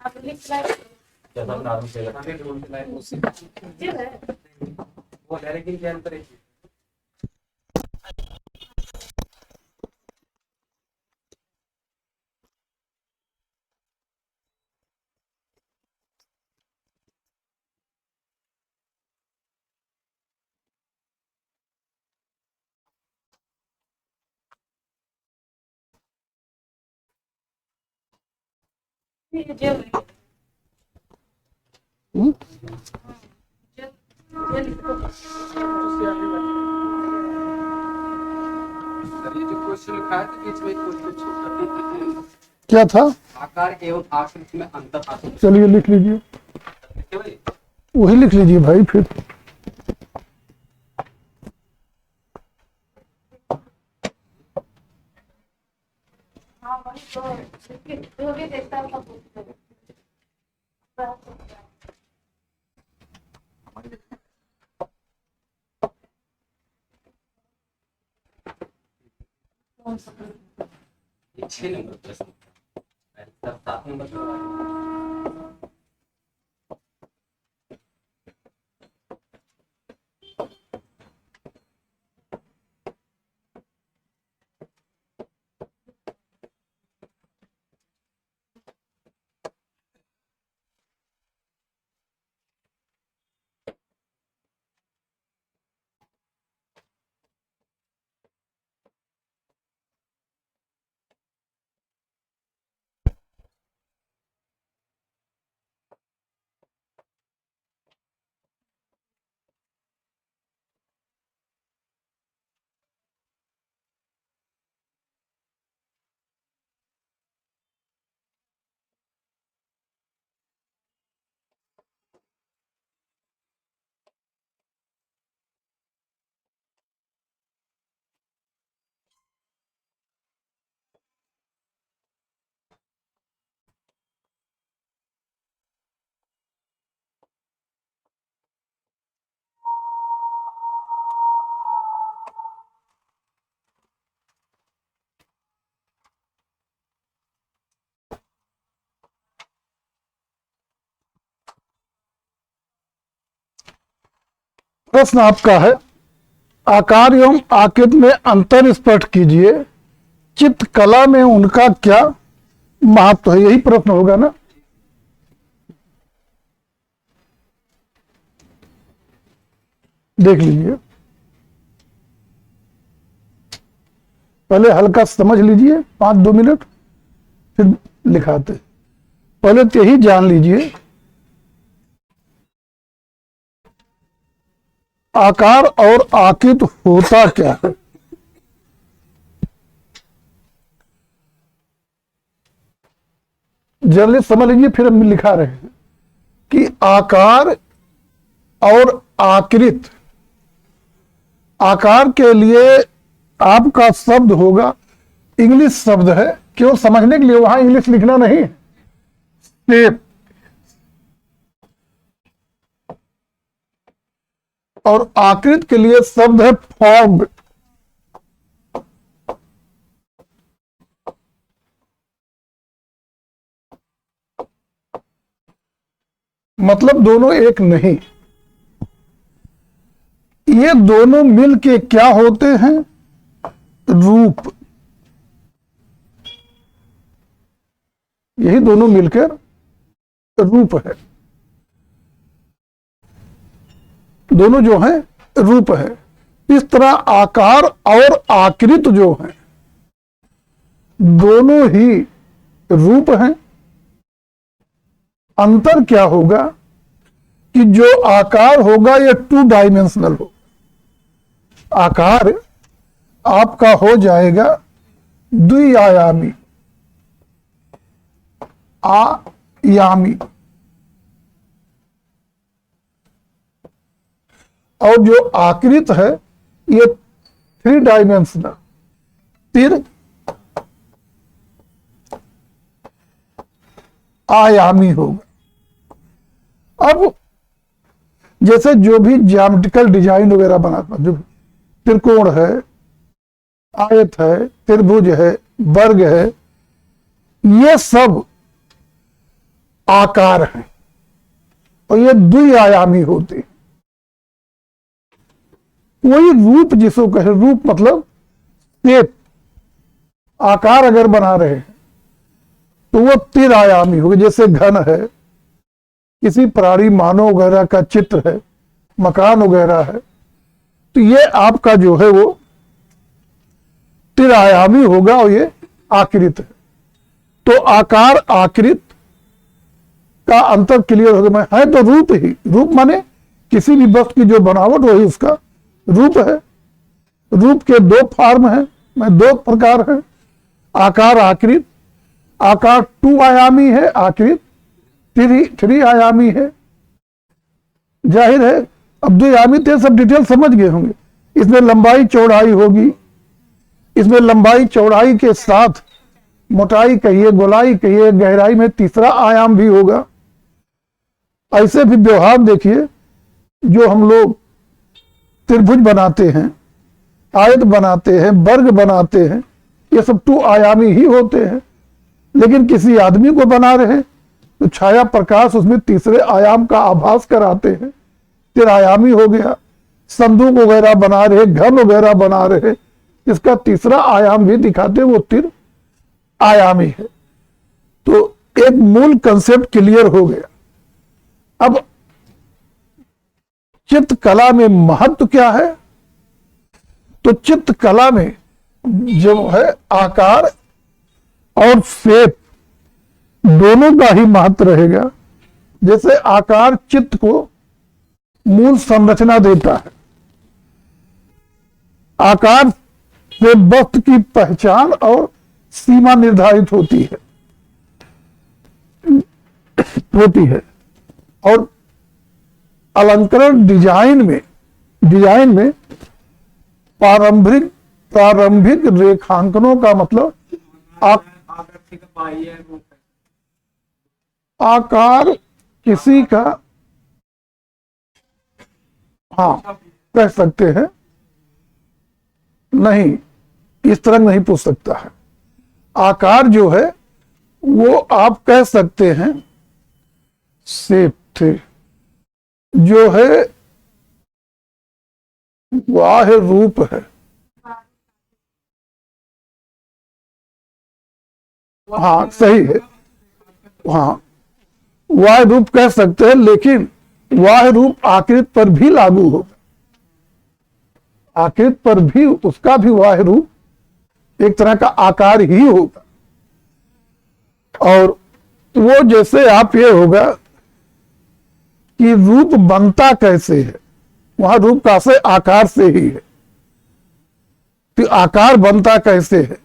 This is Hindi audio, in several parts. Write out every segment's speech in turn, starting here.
जैसा नॉर्मल चलेगा हमें ढूंढ के लाए उसी वो है लेकिन क्या अंतर है क्या था? आकार एवं आकृति में अंतर। चलिए लिख लीजिए, वही लिख लीजिए भाई फिर। ये 6 नंबर प्रश्न था 7 नंबर करवाया प्रश्न आपका है, आकार एवं आकृति में अंतर स्पष्ट कीजिए, चित्रकला में उनका क्या महत्व है? यही प्रश्न होगा ना। देख लीजिए, पहले हल्का समझ लीजिए 5-2 मिनट, फिर लिखाते। पहले तो यही जान लीजिए आकार और आकृति होता क्या है। जल्दी समझ लीजिए, फिर हम लिखा रहे हैं कि आकार और आकृति, आकार के लिए आपका शब्द होगा, इंग्लिश शब्द है, केवल समझने के लिए, वहां इंग्लिश लिखना नहीं। शेप और आकृति के लिए शब्द है फॉर्म। मतलब दोनों एक नहीं, ये दोनों मिलके क्या होते हैं? रूप। यही दोनों मिलकर रूप है। दोनों जो हैं रूप है। इस तरह आकार और आकृति जो है दोनों ही रूप हैं। अंतर क्या होगा कि जो आकार होगा यह 2 डायमेंशनल हो। आकार आपका हो जाएगा द्विआयामी, आयामी, और जो आकृति है ये 3 डायमेंशनल, तिर आयामी होगा। अब जैसे जो भी ज्यामितिकल डिजाइन वगैरह बनाता, जो त्रिकोण है, आयत है, त्रिभुज है, वर्ग है, ये सब आकार हैं और ये द्विआयामी होते हैं। कोई रूप जिसको कहे, रूप मतलब शेप, आकार अगर बना रहे हैं तो वो त्रिआयामी होगा। जैसे घन है, किसी प्राणी मानव वगैरह का चित्र है, मकान वगैरह है, तो ये आपका जो है वो त्रिआयामी होगा और ये आकृत है। तो आकार आकृत का अंतर क्लियर हो गया। है तो रूप ही, रूप माने किसी भी वस्तु की जो बनावट वही उसका रूप है। रूप के दो फॉर्म हैं, दो प्रकार हैं, आकार आकृत। आकार 2 आयामी है, आकृत 3 आयामी है। जाहिर है अब 2 आयामी थे, सब डिटेल समझ गए होंगे। इसमें लंबाई चौड़ाई होगी, इसमें लंबाई चौड़ाई के साथ मोटाई कहिए, गोलाई कहिए, गहराई में तीसरा आयाम भी होगा। ऐसे भी व्यवहार देखिए, जो हम लोग त्रिभुज बनाते हैं, आयत बनाते हैं, वर्ग बनाते हैं, ये सब 2 आयामी ही होते हैं। लेकिन किसी आदमी को बना रहे हैं तो छाया प्रकाश उसमें तीसरे आयाम का आभास कराते हैं, त्रिआयामी हो गया। संदूक वगैरह बना रहे, घर वगैरह बना रहे, इसका तीसरा आयाम भी दिखाते, वो त्रिआयामी है। तो एक मूल कंसेप्ट क्लियर हो गया। अब चित्रकला में महत्व क्या है? तो चित्रकला में जो है आकार और शेप दोनों का ही महत्व रहेगा। जैसे आकार चित्र को मूल संरचना देता है, आकार से वस्तु की पहचान और सीमा निर्धारित होती है और अलंकरण डिजाइन में प्रारंभिक रेखांकनों का मतलब आकार किसी का, हाँ कह सकते हैं, नहीं इस तरह नहीं पूछ सकता है। आकार जो है वो आप कह सकते हैं शेप थे, जो है वाह रूप है। हाँ सही है, हाँ वाह रूप कह सकते हैं, लेकिन वाह रूप आकृत पर भी लागू होगा। आकृत पर भी उसका भी वाह रूप एक तरह का आकार ही होगा। और वो जैसे आप ये होगा कि रूप बनता कैसे है, वहां रूप का से आकार से ही है। तो आकार बनता कैसे है?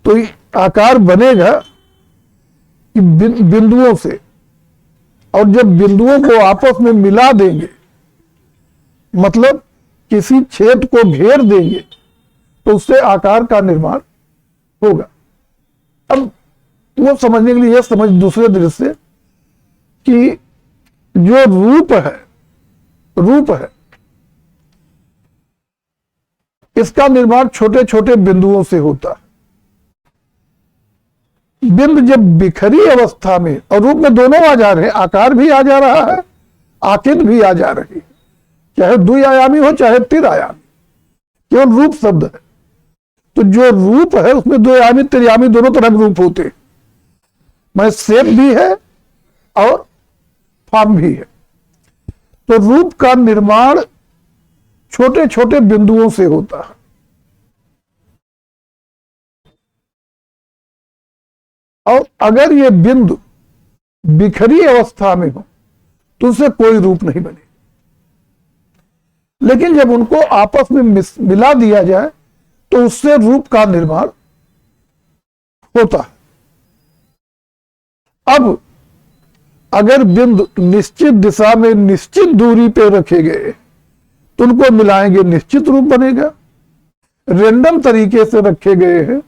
तो आकार बनेगा कि बिंदुओं से, और जब बिंदुओं को आपस में मिला देंगे, मतलब किसी छेद को घेर देंगे, तो उससे आकार का निर्माण होगा। अब वो समझने के लिए यह समझ दूसरे दृश्य कि जो रूप है इसका निर्माण छोटे छोटे बिंदुओं से होता है। बिंदु जब बिखरी अवस्था में, और रूप में दोनों आ जा रहे हैं, आकार भी आ जा रहा है, आकृत भी आ जा रही है, चाहे द्विआयामी हो चाहे त्रिआयामी, केवल रूप शब्द है। तो जो रूप है उसमें द्विआयामी त्रिआयामी दोनों तरह के रूप होते हैं, मैं शेप भी है और फॉर्म भी है। तो रूप का निर्माण छोटे छोटे बिंदुओं से होता है। और अगर ये बिंदु बिखरी अवस्था में हो तो उससे कोई रूप नहीं बने। लेकिन जब उनको आपस में मिला दिया जाए तो उससे रूप का निर्माण होता है। अब अगर बिंदु निश्चित दिशा में निश्चित दूरी पे रखे गए तो उनको मिलाएंगे, निश्चित रूप बनेगा। रेंडम तरीके से रखे गए हैं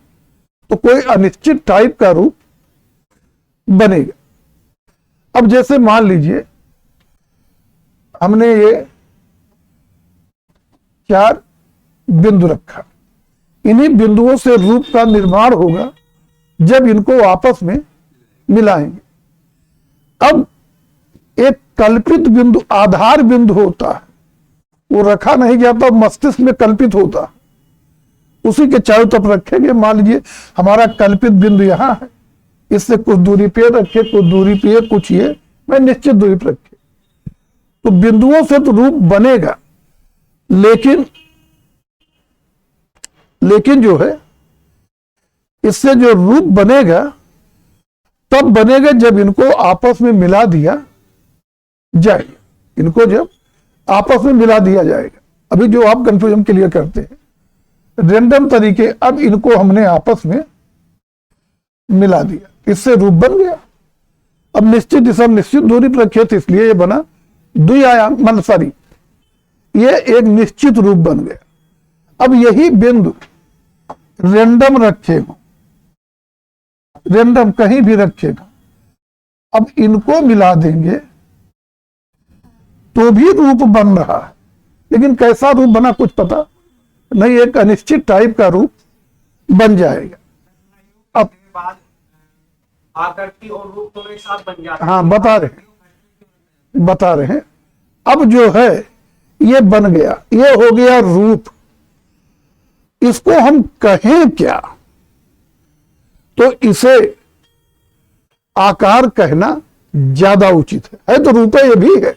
तो कोई अनिश्चित टाइप का रूप बनेगा। अब जैसे मान लीजिए हमने ये 4 बिंदु रखा, इन्हीं बिंदुओं से रूप का निर्माण होगा जब इनको आपस में मिलाएंगे। अब एक कल्पित बिंदु, आधार बिंदु होता है, वो रखा नहीं जाता, मस्तिष्क में कल्पित होता है, उसी के चारों तरफ रखेंगे। मान लीजिए हमारा कल्पित बिंदु यहां है, इससे कुछ दूरी पे रखे, कुछ दूरी पे, कुछ ये, मैं निश्चित दूरी पर रखे, तो बिंदुओं से तो रूप बनेगा, लेकिन जो है इससे जो रूप बनेगा तब बनेगा जब इनको आपस में मिला दिया जाएगा, इनको जब आपस में मिला दिया जाएगा। अभी जो आप कंफ्यूजन क्लियर करते हैं रेंडम तरीके, अब इनको हमने आपस में मिला दिया, इससे रूप बन गया। अब निश्चित दिशा निश्चित दूरी पर रखे थे, इसलिए ये बना द्विआयाम, मतलब सॉरी, ये एक निश्चित रूप बन गया। अब यही बिंदु रेंडम रखे हो, रेंडम कहीं भी रखेगा, अब इनको मिला देंगे तो भी रूप बन रहा है, लेकिन कैसा रूप बना कुछ पता नहीं, एक अनिश्चित टाइप का रूप बन जाएगा। अब आकृति और रूप दोनों एक साथ बन जाते हैं। हाँ, बता रहे हैं। अब जो है ये बन गया, ये हो गया रूप। इसको हम कहें क्या, तो इसे आकार कहना ज्यादा उचित है तो रूप ये भी है,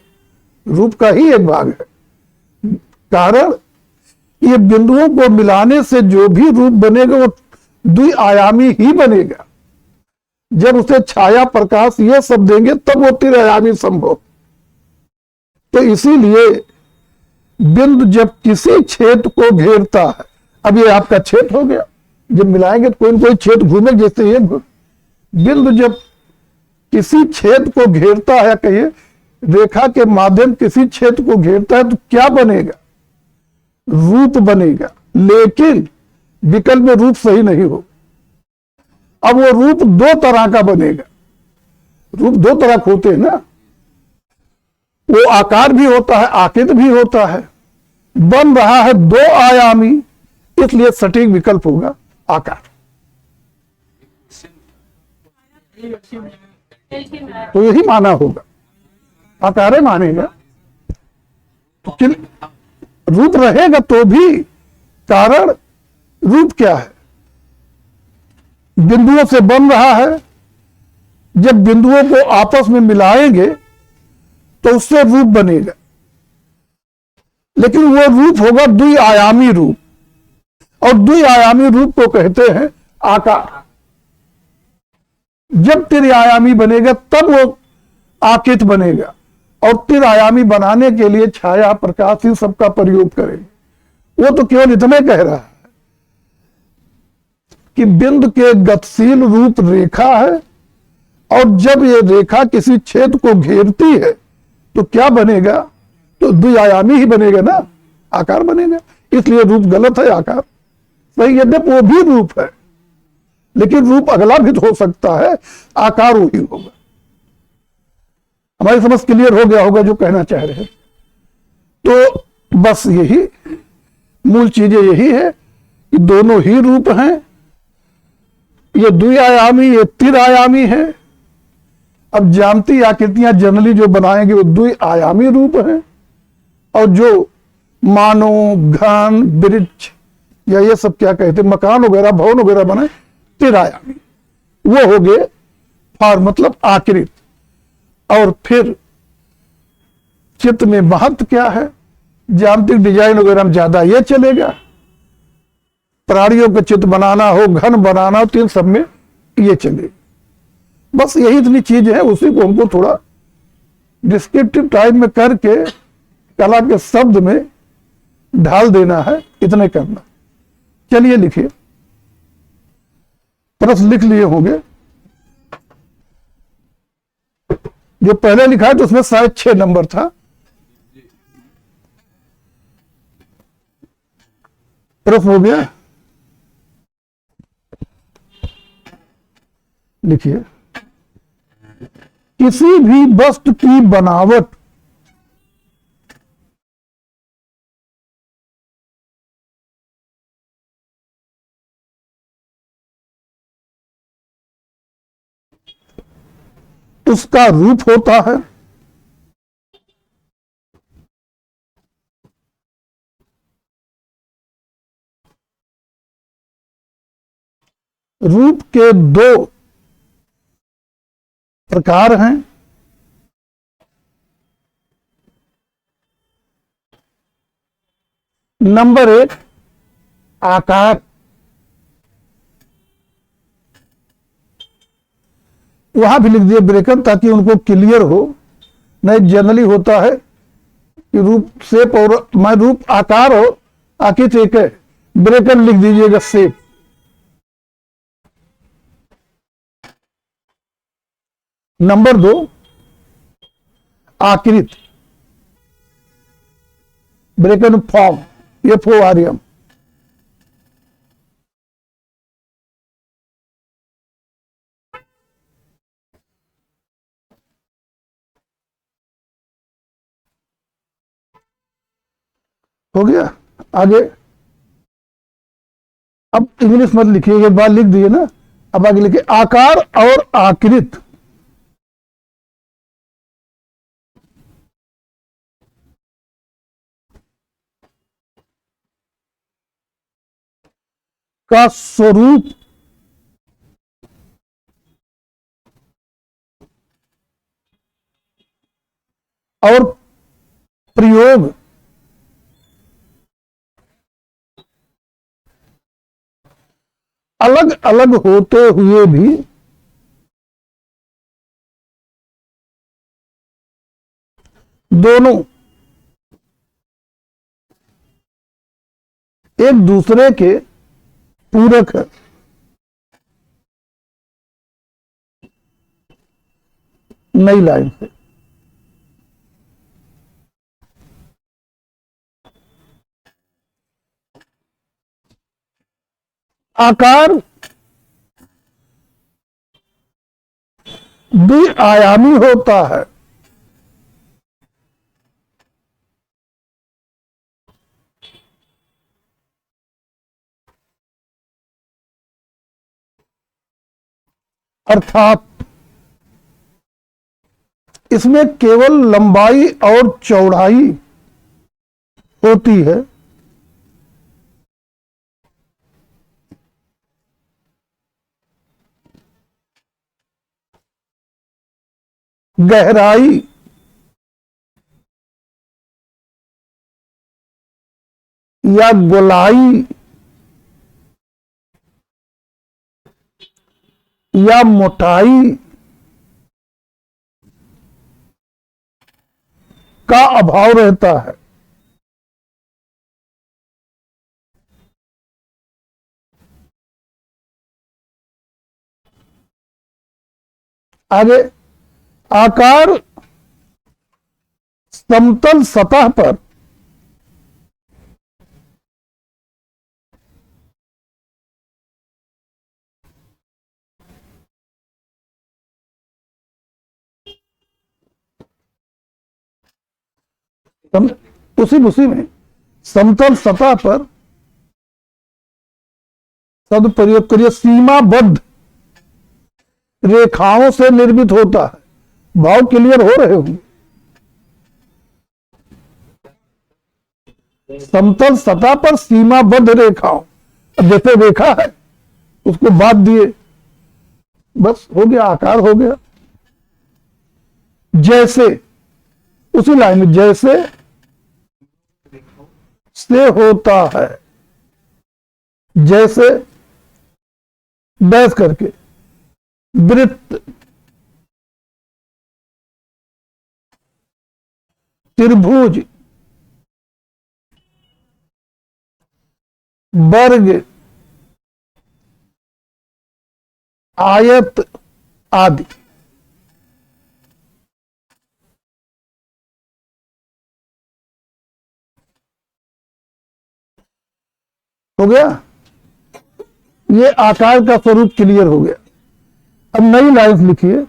रूप का ही एक भाग है। कारण ये बिंदुओं को मिलाने से जो भी रूप बनेगा वो द्विआयामी ही बनेगा। जब उसे छाया, प्रकाश ये सब देंगे तब वो त्रिआयामी संभव। तो इसीलिए बिंदु जब किसी क्षेत्र को घेरता है, अब ये आपका क्षेत्र हो गया, जब मिलाएंगे तो कोई न कोई क्षेत्र घूमे, जैसे ये बिंदु जब किसी क्षेत्र को घेरता है, कहिए रेखा के माध्यम किसी क्षेत्र को घेरता है, तो क्या बनेगा, रूप बनेगा। लेकिन विकल्प में रूप सही नहीं हो, अब वो रूप दो तरह का बनेगा। रूप दो तरह के होते हैं ना, वो आकार भी होता है, आकृति भी होता है, बन रहा है दो आयामी, इसलिए सटीक विकल्प होगा आकार। तो यही माना होगा, आकार मानेगा। तो रूप रहेगा तो भी, कारण रूप क्या है, बिंदुओं से बन रहा है। जब बिंदुओं को आपस में मिलाएंगे तो उससे रूप बनेगा, लेकिन वो रूप होगा द्विआयामी रूप, और द्विआयामी रूप को कहते हैं आकार। जब त्रिआयामी बनेगा तब वो आकृति बनेगा, और त्रिआयामी बनाने के लिए छाया, प्रकाश इन सबका प्रयोग करेंगे। वो तो केवल इतने कह रहा है कि बिंदु के गतिशील रूप रेखा है, और जब ये रेखा किसी क्षेत्र को घेरती है तो क्या बनेगा, तो द्विआयामी ही बनेगा ना, आकार बनेगा। इसलिए रूप गलत है, आकार सही। यद्यपि वो भी रूप है, लेकिन रूप अगला भी तो हो सकता है, आकार वही होगा। हमारी समझ क्लियर हो गया होगा जो कहना चाह रहे हैं। तो बस यही मूल चीजें यही है कि दोनों ही रूप हैं, ये द्विआयामी, ये त्रिआयामी है। अब ज्यामितीय आकृतियां जनरली जो बनाएंगे वो द्विआयामी रूप हैं, और जो मानो, घन, वृक्ष या ये सब क्या कहते हैं, मकान वगैरह, भवन वगैरह बनाए, त्रिआयामी वो हो गए फॉर्म, मतलब आकृति। और फिर चित्र में महत्व क्या है, ज्यामितिक डिजाइन वगैरह में ज्यादा ये चलेगा। प्राणियों के चित्र बनाना हो, घन बनाना हो, तो इन सब में ये चलेगा। बस यही इतनी चीज है, उसी को हमको थोड़ा डिस्क्रिप्टिव टाइप में करके कला के शब्द में ढाल देना है, इतने करना। चलिए लिखिए, प्रश्न लिख लिए होंगे। जो पहले लिखा है तो उसमें शायद 6 नंबर था। प्रश्न हो गया, लिखिए। किसी भी वस्तु की बनावट उसका रूप होता है। रूप के दो प्रकार हैं। नंबर एक, आकार। वहां भी लिख दिए ब्रेकन ताकि उनको क्लियर हो। नहीं, जनरली होता है कि रूप शेप और मैं रूप आकार हो, आखिर एक है, ब्रेकन लिख दीजिएगा शेप। नंबर दो, आकृति, ब्रेकन फॉर्म, FORM। हो गया। आगे, अब इंग्लिश मत लिखिए, एक बार लिख दिए ना, अब आगे लिखिए आकार और आकृति। का स्वरूप और प्रयोग अलग अलग होते हुए भी दोनों एक दूसरे के पूरक है। नई लाइन से, आकार द्विआयामी होता है। अर्थात इसमें केवल लंबाई और चौड़ाई होती है, गहराई या गोलाई या मोटाई का अभाव रहता है। आगे, आकार समतल सतह पर उसी में समतल सतह पर शब्द प्रयोग करिए, सीमाबद्ध रेखाओं से निर्मित होता है। भाव क्लियर हो रहे होंगे। समतल सतह पर सीमाबद्ध रेखाओं, अब जैसे रेखा है उसको बांध दिए, बस हो गया, आकार हो गया। जैसे, उसी लाइन में जैसे से होता है, जैसे डैश करके वृत्त, त्रिभुज, वर्ग, आयत आदि। हो गया, ये आकार का स्वरूप क्लियर हो गया। अब नई लाइन लिखिए,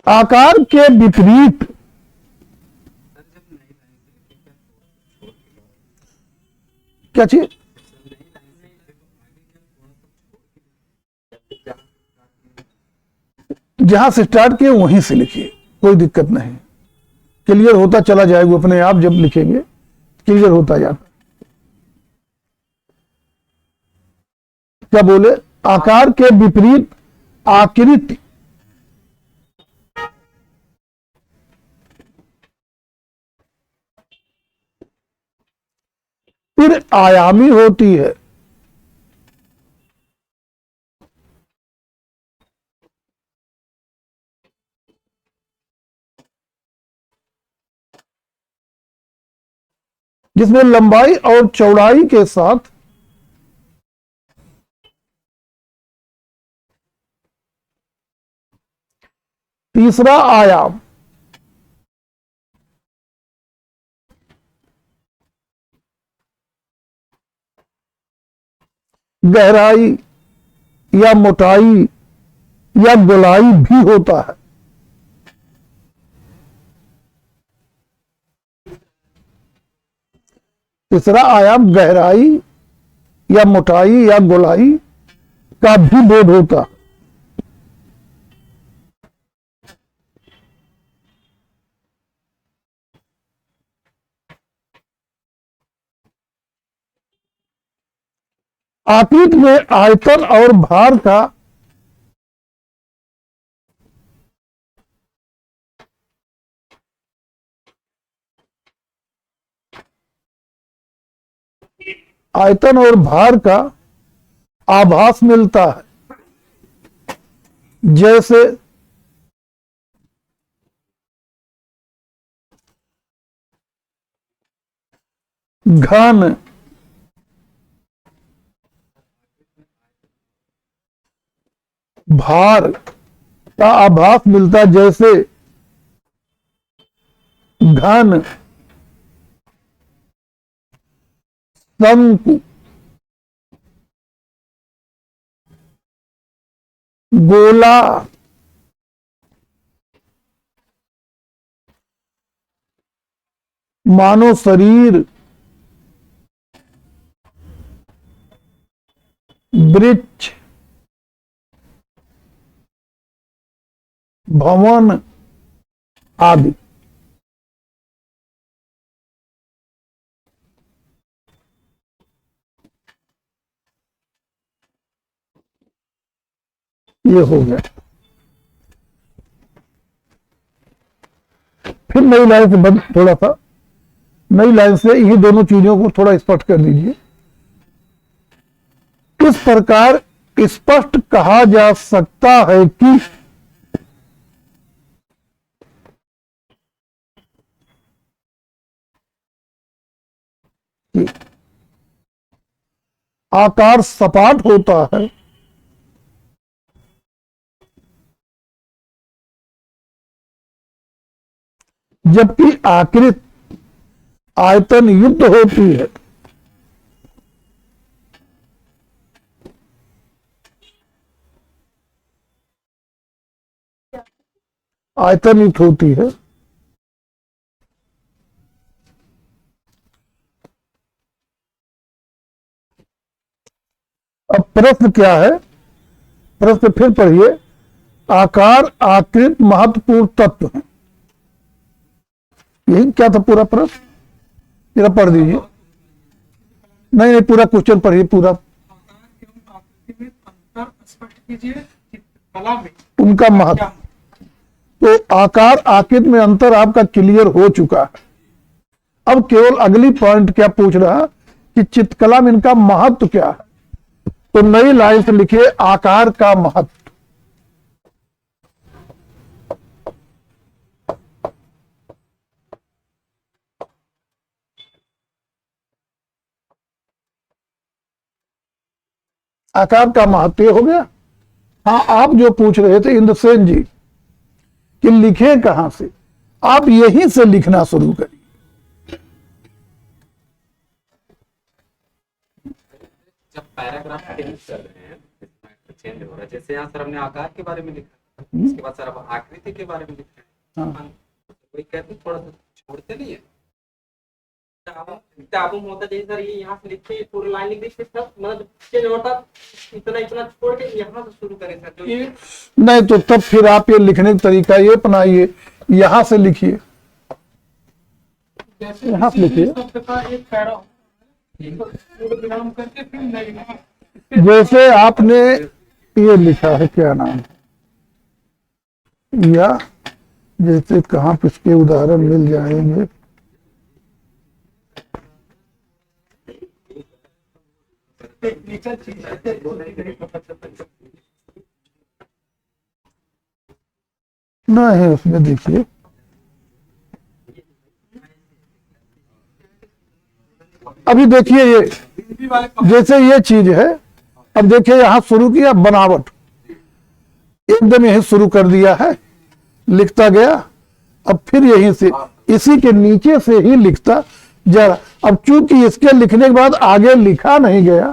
आकार के विपरीत क्या चीज? जहां से स्टार्ट किए वहीं से लिखिए, कोई दिक्कत नहीं, क्लियर होता चला जाएगा अपने आप, जब लिखेंगे क्लियर होता जाता। क्या बोले? आकार के विपरीत आकृति फिर आयामी होती है। जिसमें लंबाई और चौड़ाई के साथ तीसरा आयाम गहराई या मोटाई या गोलाई भी होता है। तीसरा आयाम गहराई या मोटाई या गोलाई का भी भेद होता है। आकृति में आयतन और भार का आयतन और भार का आभास मिलता है। जैसे घन, भार का आभास मिलता है, जैसे घन, शंकु, गोला, मानव शरीर, वृक्ष, भवन आदि। ये हो गया। फिर नई लाइन से बंद, थोड़ा सा नई लाइन से इन्हीं दोनों चीजों को थोड़ा स्पष्ट कर दीजिए। इस प्रकार स्पष्ट कहा जा सकता है कि आकार सपाट होता है, जबकि आकृति आयतन युक्त होती है। आयतन युक्त होती है। अब प्रश्न क्या है? प्रश्न फिर पढ़िए। आकार आकृति महत्वपूर्ण तत्व है। यही क्या था पूरा प्रश्न? जरा पढ़ दीजिए। नहीं नहीं, पूरा क्वेश्चन पढ़िए पूरा। आकार एवं आकृति में अंतर स्पष्ट कीजिए। चित्रकला में उनका महत्व। तो आकार आकृति में अंतर आपका क्लियर हो चुका है। अब केवल अगली पॉइंट क्या पूछ रहा है कि चित्रकला में इनका महत्व क्या है। तो नई लाइन से लिखिए आकार का महत्व। आकार का महत्व हो गया। हाँ, आप जो पूछ रहे थे इंद्रसेन जी कि लिखे कहां से, आप यहीं से लिखना शुरू करिए। जब पैराग्राफ चेंज कर रहे हैं, चेंज हो रहा है, जैसे यहाँ सर हमने आकार के बारे में लिखा, उसके बाद सर अब आकृति के बारे में लिख रहे हैं। हाँ। कोई कहते थोड़ा सा छोड़ते नहीं है। ताबुम होता जैसे सर ये यहाँ से लिखते पूरी लाइन लिख दी फिर सब मतलब चेंज होता इतना इतना छोड़ के यहाँ से शुरू करें सर जो ये नहीं तो तब फिर आप ये लिखने का तरीका ये अपनाइए, यहां से लिखिए, जैसे यहाँ से किसी भी लिखिए। शब्द का एक पैरा हो, तो पूर्ण विराम करके फिर नई लाइन। जैसे आपने ये लिखा है, क्या नाम है, या जैसे कहाँ पे इसके उदाहरण मिल जाएंगे, टेक्निकल चीज है। ना है उसमें, देखिए अभी देखिए ये हिंदी वाले जैसे ये चीज है, अब देखिए यहां शुरू किया बनावट, एकदम यही शुरू कर दिया है, लिखता गया, अब फिर यहीं से इसी के नीचे से ही लिखता जरा। अब चूंकि इसके लिखने के बाद आगे लिखा नहीं गया,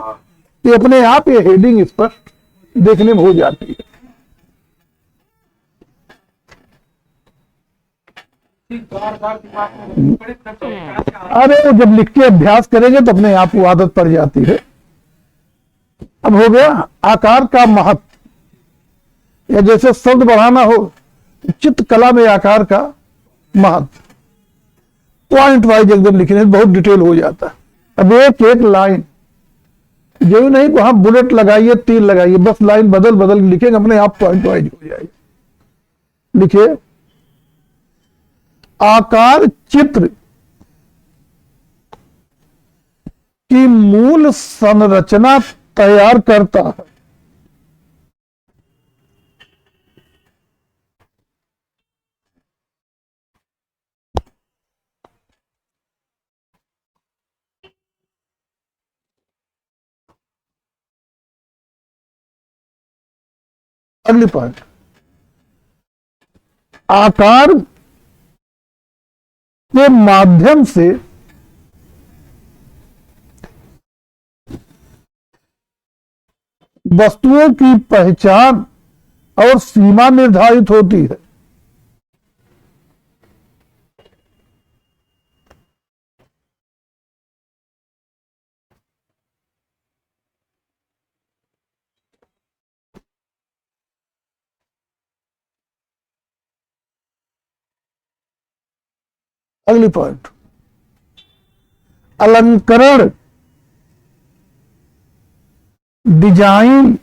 तो अपने आप ये हेडिंग स्पष्ट देखने में हो जाती है। बार बार दिमाग में बड़े खर्च अरे वो जब लिख के अभ्यास करेंगे तो अपने आप को आदत पड़ जाती है। अब हो गया आकार का महत्व, या जैसे शब्द बढ़ाना हो, चित्रकला में आकार का महत्व पॉइंट वाइज एकदम लिखने से बहुत डिटेल हो जाता है। अब एक एक लाइन जो ही नहीं, वहां बुलेट लगाइए, तीर लगाइए, बस लाइन बदल बदल लिखेंगे, अपने आप पॉइंट वाइज हो जाएगी। लिखिए आकार चित्र की मूल संरचना तैयार करता है। अगली पॉइंट, आकार के माध्यम से वस्तुओं की पहचान और सीमा निर्धारित होती है। अगली पॉइंट, अलंकरण, डिजाइन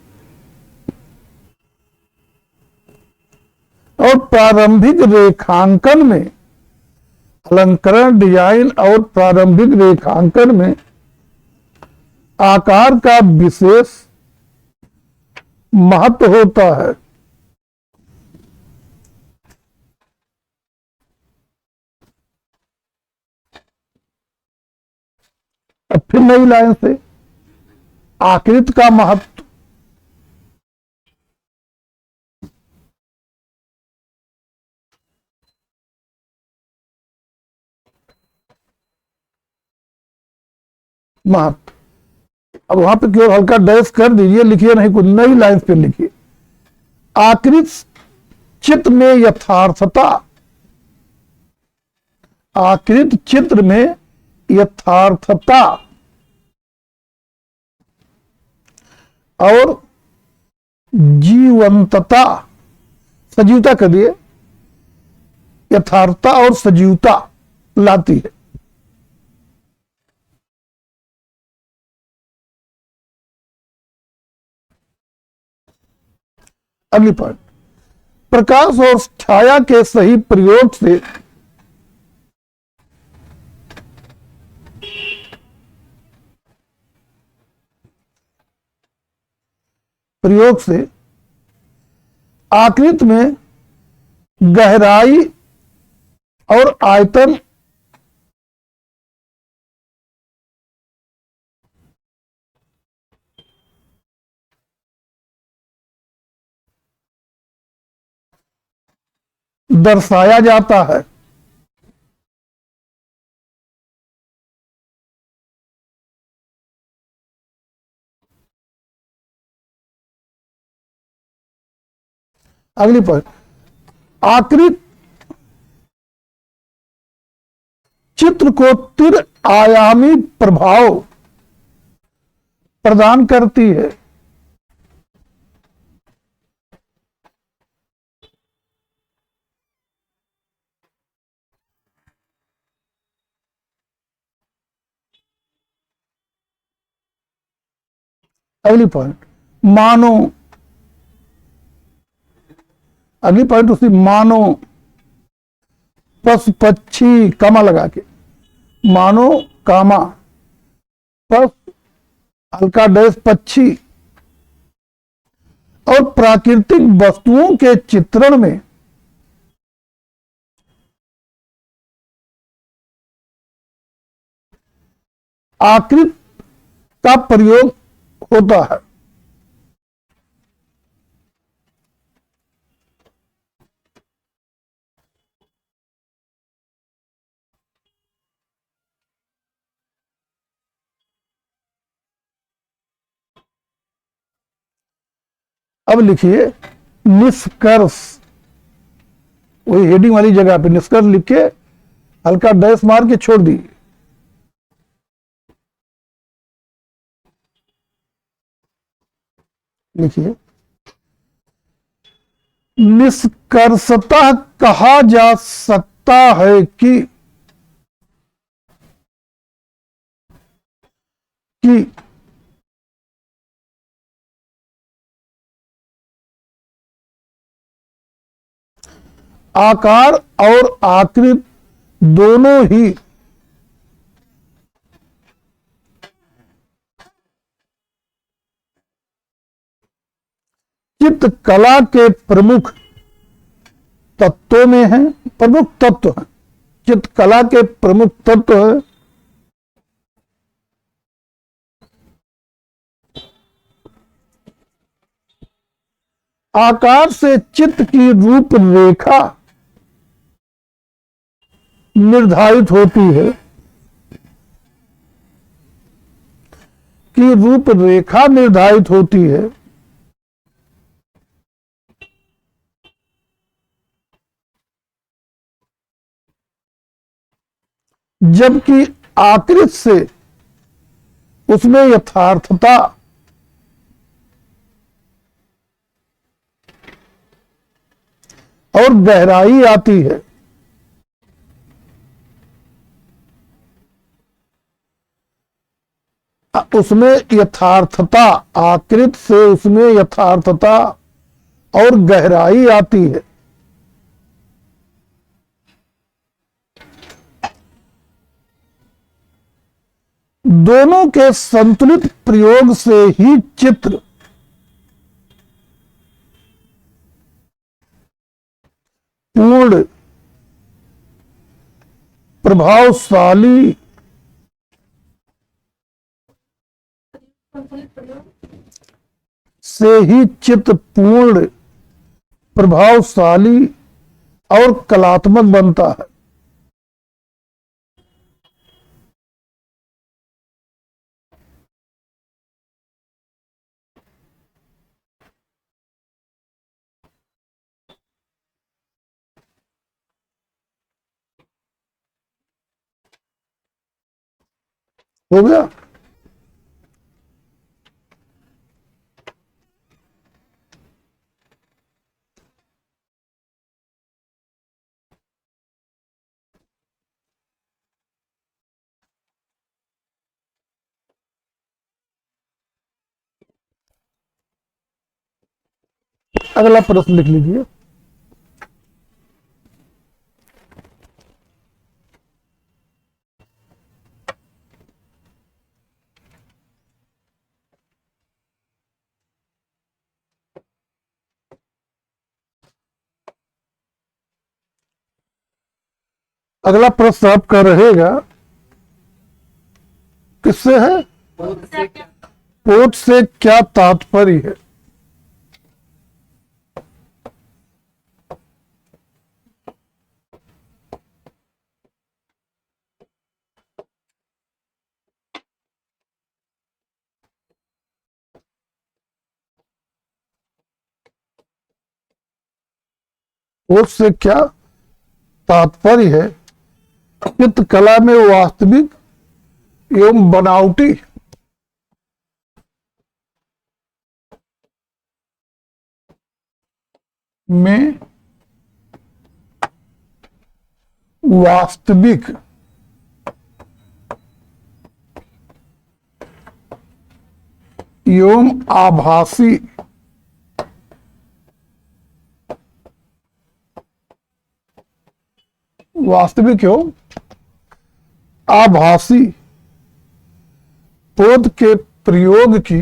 और प्रारंभिक रेखांकन में, अलंकरण, डिजाइन और प्रारंभिक रेखांकन में आकार का विशेष महत्व होता है। अब फिर नई लाइन से आकृति का महत्व, महत्व। अब वहां पे केवल हल्का डैश कर दीजिए, लिखिए नहीं, कुछ नई लाइन पे लिखिए। आकृति चित्र में यथार्थता, आकृति चित्र में यथार्थता और जीवंतता, सजीवता कर दिए, यथार्थता और सजीवता लाती है। अगली पॉइंट, प्रकाश और छाया के सही प्रयोग से आकृति में गहराई और आयतन दर्शाया जाता है। अगली पॉइंट, आकृति चित्र को तिर आयामी प्रभाव प्रदान करती है। अगली पॉइंट, मानो, अगली पॉइंट उसकी मानो, पशु पक्षी कामा लगा के, मानो कामा, पस हल्का डैश पक्षी और प्राकृतिक वस्तुओं के चित्रण में आकृति का प्रयोग होता है। अब लिखिए निष्कर्ष, वही हेडिंग वाली जगह पे निष्कर्ष लिख के हल्का डैश मार के छोड़ दी। लिखिए निष्कर्षतः कहा जा सकता है कि आकार और आकृति दोनों ही चित्रकला के प्रमुख तत्वों में है, प्रमुख तत्व है, चित्रकला के प्रमुख तत्व है। आकार से चित्र की रूपरेखा निर्धारित होती है, कि रूपरेखा निर्धारित होती है, जबकि आकृति से उसमें यथार्थता और गहराई आती है। उसमें यथार्थता, आकृति से उसमें यथार्थता और गहराई आती है। दोनों के संतुलित प्रयोग से ही चित्र पूर्ण, प्रभावशाली से ही चित्र पूर्ण, प्रभावशाली और कलात्मक बनता है। हो गया। अगला प्रश्न लिख लीजिए। अगला प्रश्न आपका रहेगा, किससे है? पोत से क्या तात्पर्य है? पोत से क्या तात्पर्य है? चित्रकला में वास्तविक एवं बनावटी में वास्तविक एवं आभासी वास्तविक एवं आभासी पोत के प्रयोग की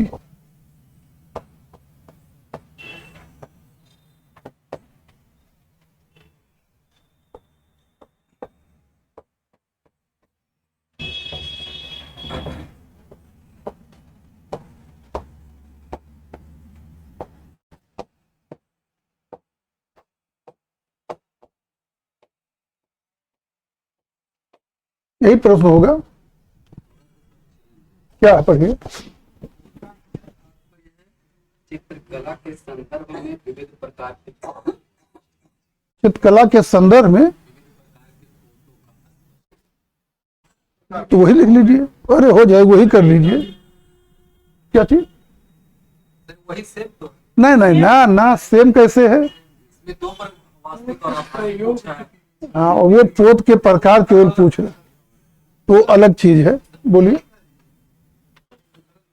यही प्रश्न होगा। क्या है, पढ़िए। चित्रकला के संदर्भ में विविध प्रकार के चित्रकला के संदर्भ में तो वही लिख लीजिए। अरे हो जाए, वही कर लीजिए। क्या चीज? वही सेम तो है। नहीं नहीं, ना ना, सेम कैसे है? इसमें दो पर वास्तविक और आभासी पूछा है। हाँ, और ये पोत के प्रकार केवल पूछ रहे, तो अलग चीज है। बोलिए।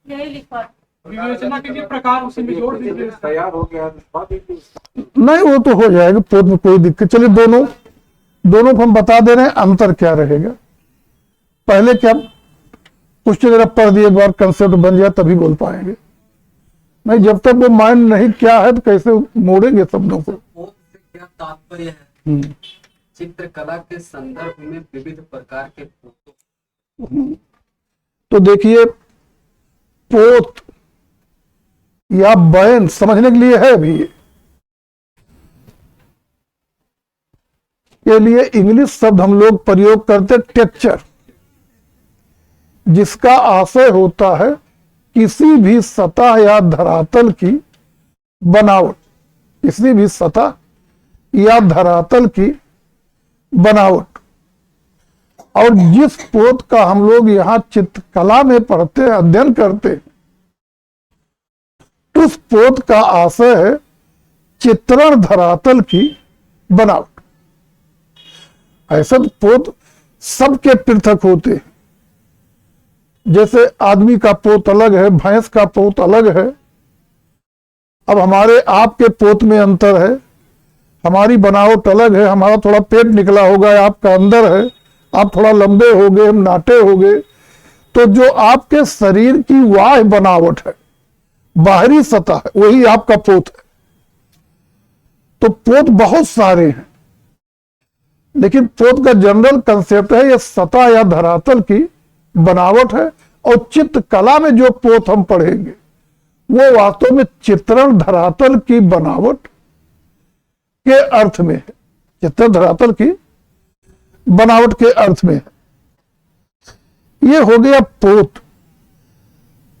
यही लिखा है। विवेचना कीजिए, प्रकार उसी में जोड़ दीजिए। तैयार हो गया। नहीं, वो तो हो जाएगा, पोत में कोई दिक्कत। चलिए, दोनों को हम बता दे रहे हैं अंतर क्या रहेगा। पहले क्या कुछ अगर आप पढ़ दिए, एक बार कंसेप्ट बन जाए तभी बोल पाएंगे। नहीं, जब तक वो माइंड नहीं क्या है तो कैसे मोड़ेंगे शब्दों को। पोत से क्या तात्पर्य है? चित्रकला के संदर्भ में विविध प्रकार के फोटो। तो देखिए, पोत या बयान समझने के लिए है भी। के लिए इंग्लिश शब्द हम लोग प्रयोग करते टेक्चर, जिसका आशय होता है किसी भी सतह या धरातल की बनावट। किसी भी सतह या धरातल की बनावट। और जिस पोत का हम लोग यहाँ चित्रकला में पढ़ते हैं, अध्ययन करते हैं, उस पोत का आशय है चित्रण धरातल की बनावट। ऐसा तो पोत सबके पृथक होते हैं। जैसे आदमी का पोत अलग है, भैंस का पोत अलग है। अब हमारे आपके पोत में अंतर है, हमारी बनावट अलग है। हमारा थोड़ा पेट निकला होगा, आपका अंदर है, आप थोड़ा लंबे हो गए, हम नाटे हो गए। तो जो आपके शरीर की बाह्य बनावट है, बाहरी सतह है, वही आपका पोत है। तो पोत बहुत सारे हैं, लेकिन पोत का जनरल कंसेप्ट है ये सतह या धरातल की बनावट है। और चित्रकला में जो पोत हम पढ़ेंगे वो वास्तव में चित्रण धरातल की बनावट के अर्थ में है। चित्रण धरातल की बनावट के अर्थ में है। ये हो गया पोत।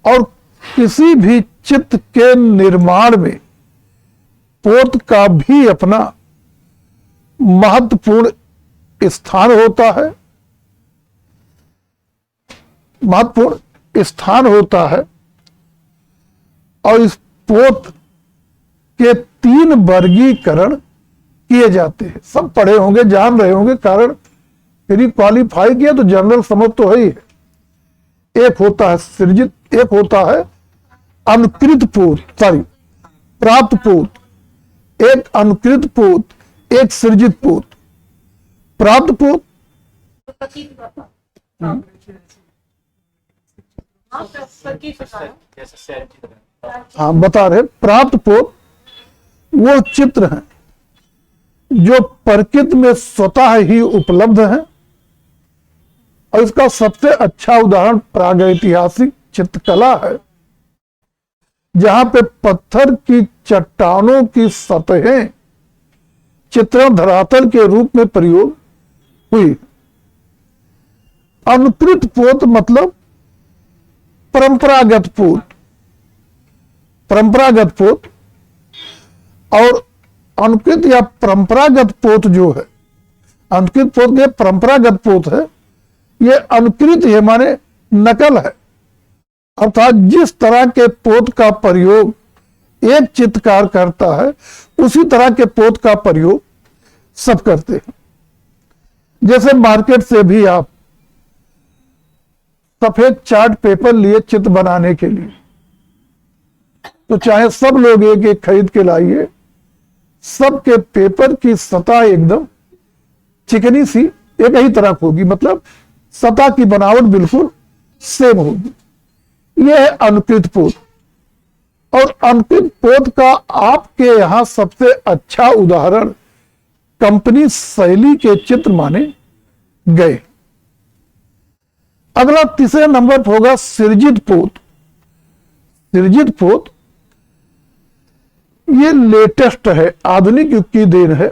और किसी भी चित्र के निर्माण में पोत का भी अपना महत्वपूर्ण स्थान होता है। महत्वपूर्ण स्थान होता है। और इस पोत के 3 वर्गीकरण किए जाते हैं। सब पढ़े होंगे, जान रहे होंगे, कारण फिर क्वालिफाई किया तो जनरल समझ तो है ही है। एक होता है सृजित, एक होता है अनुकृत पोत, प्राप्त पोत। एक अनुकृत पोत, एक सृजित पोत। प्राप्त पोत प्रतीक करता। हाँ, प्रतीक करता है। जैसे शहर की तरह। हाँ बता रहे, प्राप्त पोत वो चित्र हैं जो प्रकृति में स्वतः ही उपलब्ध हैं। और इसका सबसे अच्छा उदाहरण प्रागैतिहासिक चित्रकला है, जहां पे पत्थर की चट्टानों की सतहें चित्रण धरातल के रूप में प्रयोग हुई। अनुकृत पोत मतलब परंपरागत पोत। परंपरागत पोत और अनुकृत या परंपरागत पोत जो है, अनुकृत पोत के परंपरागत पोत है, ये अनुकृत है माने नकल है। अर्थात जिस तरह के पोत का प्रयोग एक चित्रकार करता है उसी तरह के पोत का प्रयोग सब करते हैं। जैसे मार्केट से भी आप सफेद चार्ट पेपर लिए चित्र बनाने के लिए, तो चाहे सब लोग एक एक खरीद के लाइए, सबके पेपर की सतह एकदम चिकनी सी एक ही तरह होगी, मतलब सतह की बनावट बिल्कुल सेम होगी। यह है अनुकृत पोत। और अनुकृत पोत का आपके यहां सबसे अच्छा उदाहरण कंपनी शैली के चित्र माने गए। अगला तीसरे नंबर पर होगा सृजित पोत। सृजित पोत ये लेटेस्ट है, आधुनिक युग की देन है,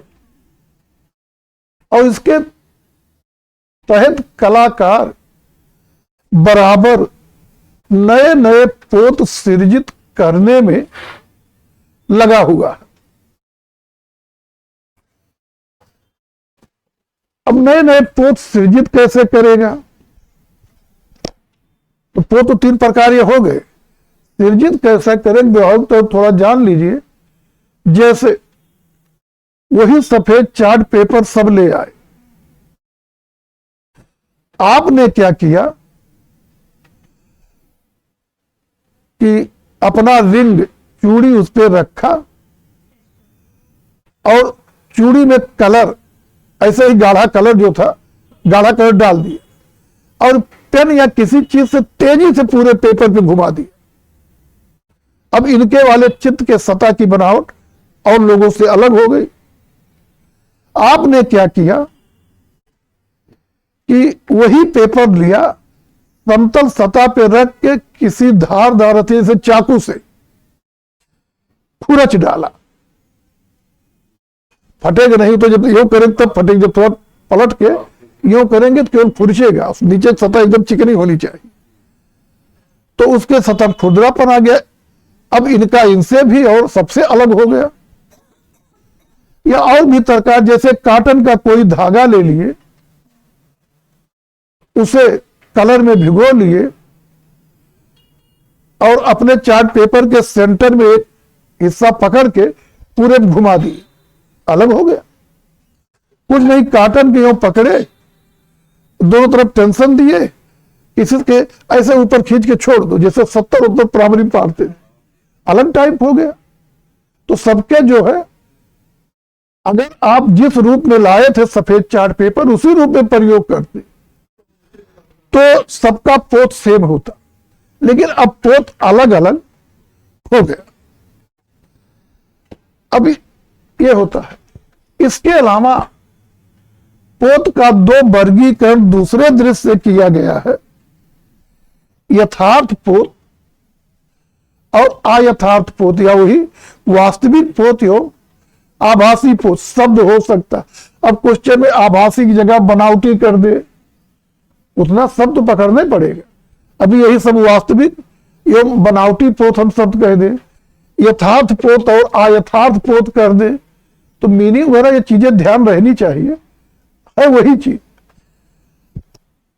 और इसके तहत कलाकार बराबर नए नए पोत सृजित करने में लगा हुआ है। अब नए नए पोत सृजित कैसे करेगा? तो पोत तो तीन प्रकार ये हो गए, सृजित कैसे करेंगे तो थोड़ा जान लीजिए। जैसे वही सफेद चार्ट पेपर सब ले आए, आपने क्या किया कि अपना रिंग चूड़ी उस पर रखा और चूड़ी में कलर ऐसे ही गाढ़ा कलर जो था गाढ़ा कलर डाल दिया और पेन या किसी चीज से तेजी से पूरे पेपर पे घुमा दिया। अब इनके वाले चित्र के सतह की बनावट और लोगों से अलग हो गई। आपने क्या किया कि वही पेपर लिया, समतल सतह पे रख के किसी धारदार हथियार से चाकू से खुरच डाला। फटेगा नहीं तो जब यूं करेंगे तब फटेगा, जब थोड़ा पलट के यूं करेंगे तो केवल फुरचेगा, नीचे सतह एकदम चिकनी होनी चाहिए। तो उसके सतह खुरदरापन आ गया। अब इनका इनसे भी और सबसे अलग हो गया। या और भी प्रकार, जैसे काटन का कोई धागा ले लिए, उसे कलर में भिगो लिए और अपने चार्ट पेपर के सेंटर में एक हिस्सा पकड़ के पूरे घुमा दिए, अलग हो गया। कुछ नहीं, काटन के यूं पकड़े, दोनों तरफ टेंशन दिए, किसी के ऐसे ऊपर खींच के छोड़ दो, जैसे 70 ऊपर प्राइमरी पाड़ते थे, अलग टाइप हो गया। तो सबके जो है, अगर आप जिस रूप में लाए थे सफेद चार्ट पेपर उसी रूप में प्रयोग करते तो सबका पोत सेम होता, लेकिन अब पोत अलग अलग हो गया। अभी ये होता है। इसके अलावा पोत का दो वर्गीकरण दूसरे दृश्य से किया गया है, यथार्थ पोत और अयथार्थ पोत, या वही वास्तविक पोत हो आभासी पोत। शब्द हो सकता, अब क्वेश्चन में आभासी की जगह बनावटी कर दे, उतना शब्द तो पकड़ना ही पड़ेगा। अभी यही सब वास्तविक एवं बनावटी पोत हम शब्द कह दे, यथार्थ पोत और अयथार्थ पोत कर दे, तो मीनिंग वगैरह ये चीजें ध्यान रहनी चाहिए। है वही चीज,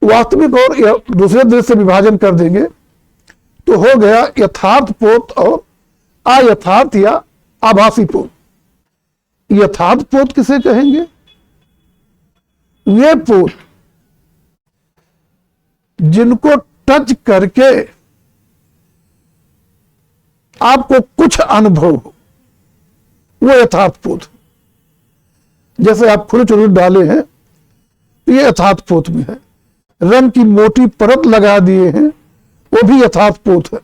वास्तविक और दूसरे दृश्य से विभाजन कर देंगे तो हो गया यथार्थ पोत और अयथार्थ या आभासी पोत। यथार्थ पोत किसे कहेंगे? वे पोत जिनको टच करके आपको कुछ अनुभव हो, वो यथार्थ पोत। जैसे आप फुल चुरूट डाले हैं, ये यथार्थ पोत में है। रंग की मोटी परत लगा दिए हैं, वो भी यथार्थ पोत है।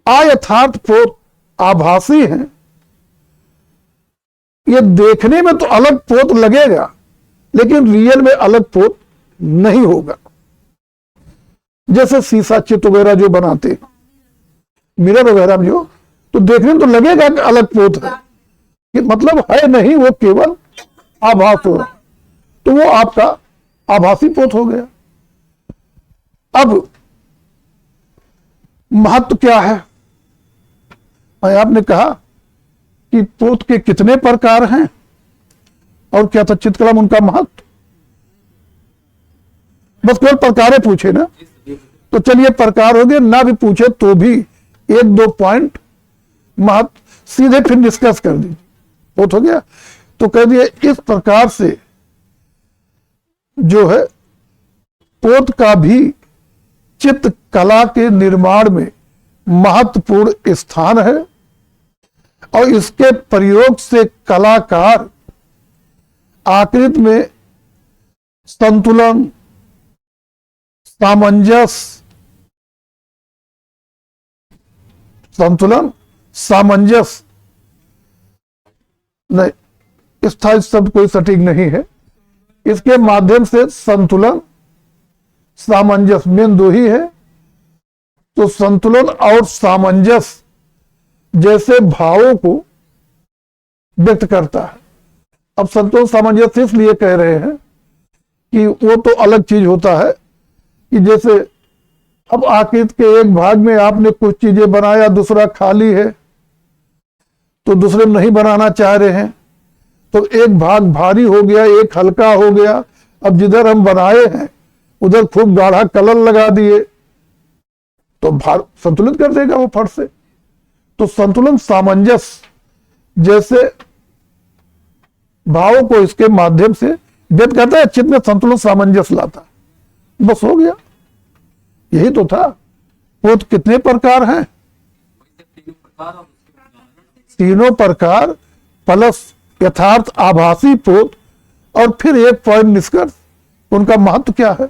अयथार्थ पोत आभासी है, ये देखने में तो अलग पोत लगेगा लेकिन रियल में अलग पोत नहीं होगा। जैसे शीशा चित्र वगैरह जो बनाते हैं, मिरर वगैरह में जो, तो देखने में तो लगेगा कि अलग पोत है, कि मतलब है नहीं, वो केवल आभास हो रहा, तो वो आपका आभासी पोत हो गया। अब महत्व क्या है? मैं आपने कहा कि पोत के कितने प्रकार हैं, और क्या था चित्कलम उनका महत्व। बस केवल प्रकारें पूछे ना, तो चलिए प्रकार हो गए, ना भी पूछे तो भी एक दो पॉइंट महत्व सीधे फिर डिस्कस कर दीजिए, बहुत हो गया। तो कह दिए इस प्रकार से जो है पोत का भी चित्र कला के निर्माण में महत्वपूर्ण स्थान है और इसके प्रयोग से कलाकार आकृति में संतुलन, सामंजस्य नहीं, स्थायी शब्द कोई सटीक नहीं है, इसके माध्यम से संतुलन सामंजस्य मेन दो ही है। तो संतुलन और सामंजस्य जैसे भावों को व्यक्त करता है। अब संतुलन सामंजस्य इसलिए कह रहे हैं कि वो तो अलग चीज होता है कि जैसे अब आकृति के एक भाग में आपने कुछ चीजें बनाया, दूसरा खाली है, तो दूसरे में नहीं बनाना चाह रहे हैं, तो एक भाग भारी हो गया, एक हल्का हो गया। अब जिधर हम बनाए हैं उधर खूब गाढ़ा कलर लगा दिए तो भार संतुलित कर देगा वो फट से। तो संतुलन सामंजस्य जैसे भावों को इसके माध्यम से व्यक्त करता है, चित्त में संतुलन सामंजस्य लाता है, बस हो गया। यही तो था। वो तो कितने प्रकार हैं, तीनों प्रकार प्लस यथार्थ आभासी पोत और फिर एक पॉइंट निष्कर्ष। उनका महत्व क्या है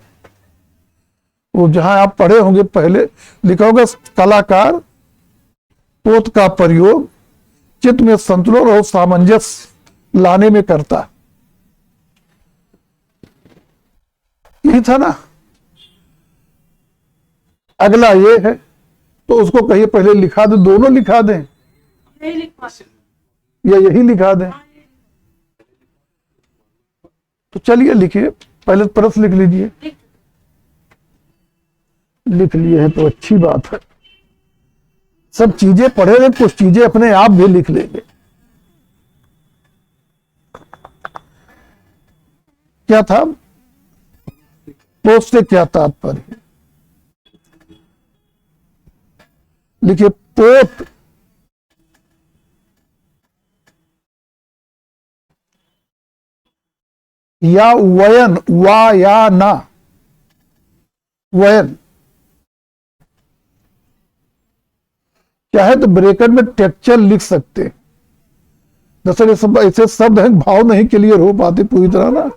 वो जहां आप पढ़े होंगे पहले लिखा होगा, कलाकार पोत का प्रयोग चित्त में संतुलन और सामंजस्य लाने में करता है। यही था ना। अगला ये है, तो उसको कहिए पहले लिखा दे, दोनों लिखा दें यही लिखवा या यही लिखा दें। तो चलिए लिखिए, पहले प्रश्न लिख लीजिए। लिख लिए हैं तो अच्छी बात है, सब चीजें पढ़े रहे, कुछ चीजें अपने आप भी लिख लेंगे। क्या था पोत से क्या तात्पर्य, लिखिए पोत या वयन, वा या ना वयन, चाहे तो ब्रैकेट में टेक्सचर लिख सकते। दरअसल ये सब ऐसे शब्द हैं भाव नहीं क्लियर हो पाते पूरी तरह ना,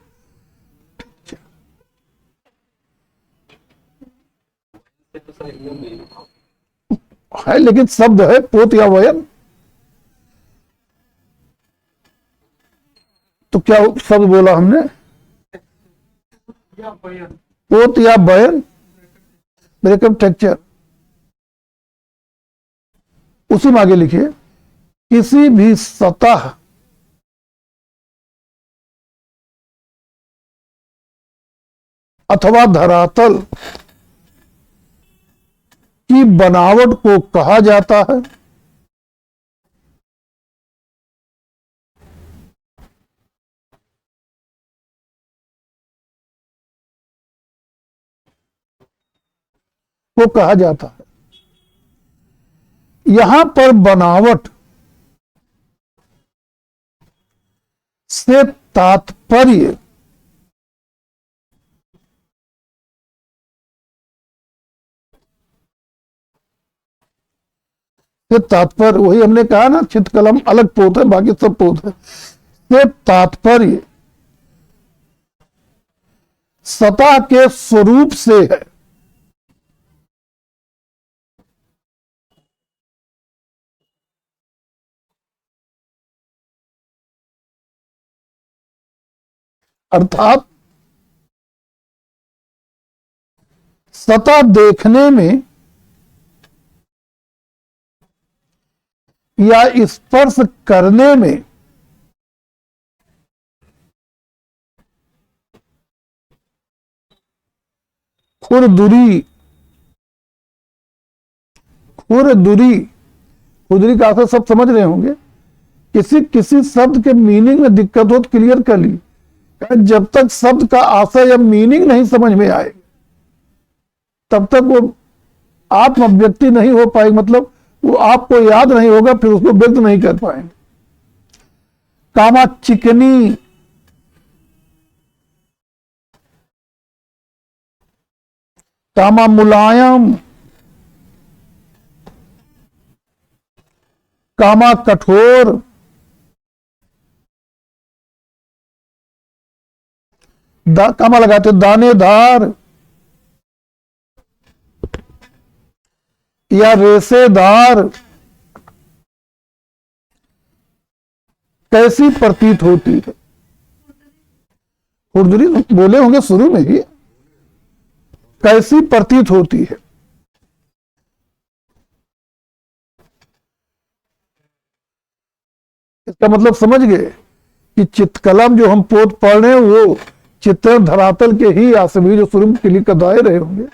है लेकिन शब्द है पोत या वयन। तो क्या शब्द बोला हमने, या बयान, पोत या बयन, ब्रेकअप टेक्सचर। उसी में आगे लिखिए, किसी भी सतह अथवा धरातल की बनावट को कहा जाता है वो कहा जाता है। यहां पर बनावट से तात्पर्य वही हमने कहा ना, चित्रकलम अलग पोत है, बाकी सब पोत है। से तात्पर्य सतह के स्वरूप से है। अर्थात सतह देखने में या स्पर्श करने में खुरदुरी का अर्थ सब समझ रहे होंगे किसी किसी शब्द के मीनिंग में दिक्कत हो तो क्लियर कर ली। जब तक शब्द का आशय या मीनिंग नहीं समझ में आए तब तक वो आत्म अभिव्यक्ति नहीं हो पाएगी, मतलब वो आपको याद नहीं होगा, फिर उसको व्यक्त नहीं कर पाएंगे। कामा चिकनी, कामा मुलायम, कामा कठोर, कामा लगाते दानेदार या रेशेदार, कैसी प्रतीत होती है। खुरदरी बोले होंगे शुरू में ही, कैसी प्रतीत होती है। इसका मतलब समझ गए कि चित्रकलम जो हम पोत पढ़ रहे हैं वो चित्र धरातल के ही आसवी जो शुरू में क्लिक करवाए रहे होंगे।